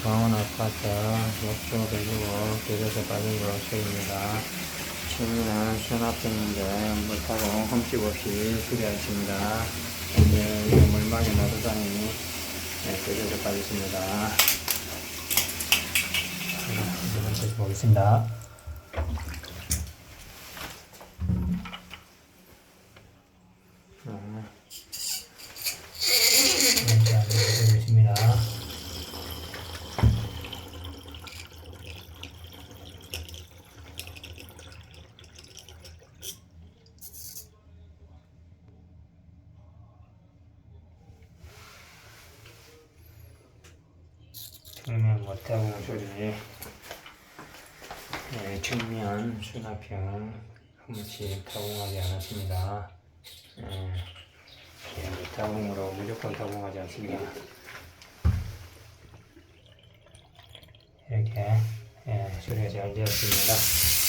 창원 아파트 욕조배수구수리 빠진 거 수리입니다. 처음에는 수납했는데 물타고 흠집 없이 수리하였습니다. 이제 물막에 놔두다니 깨져서 빠졌습니다. 한번 다시 보겠습니다. 있습니다. 정면 못하고 소리, 정면 수납형 흠집 타공하지 않았습니다. 타공으로 무조건 타공하지 않습니다. 이렇게 수리가 잘 되었습니다.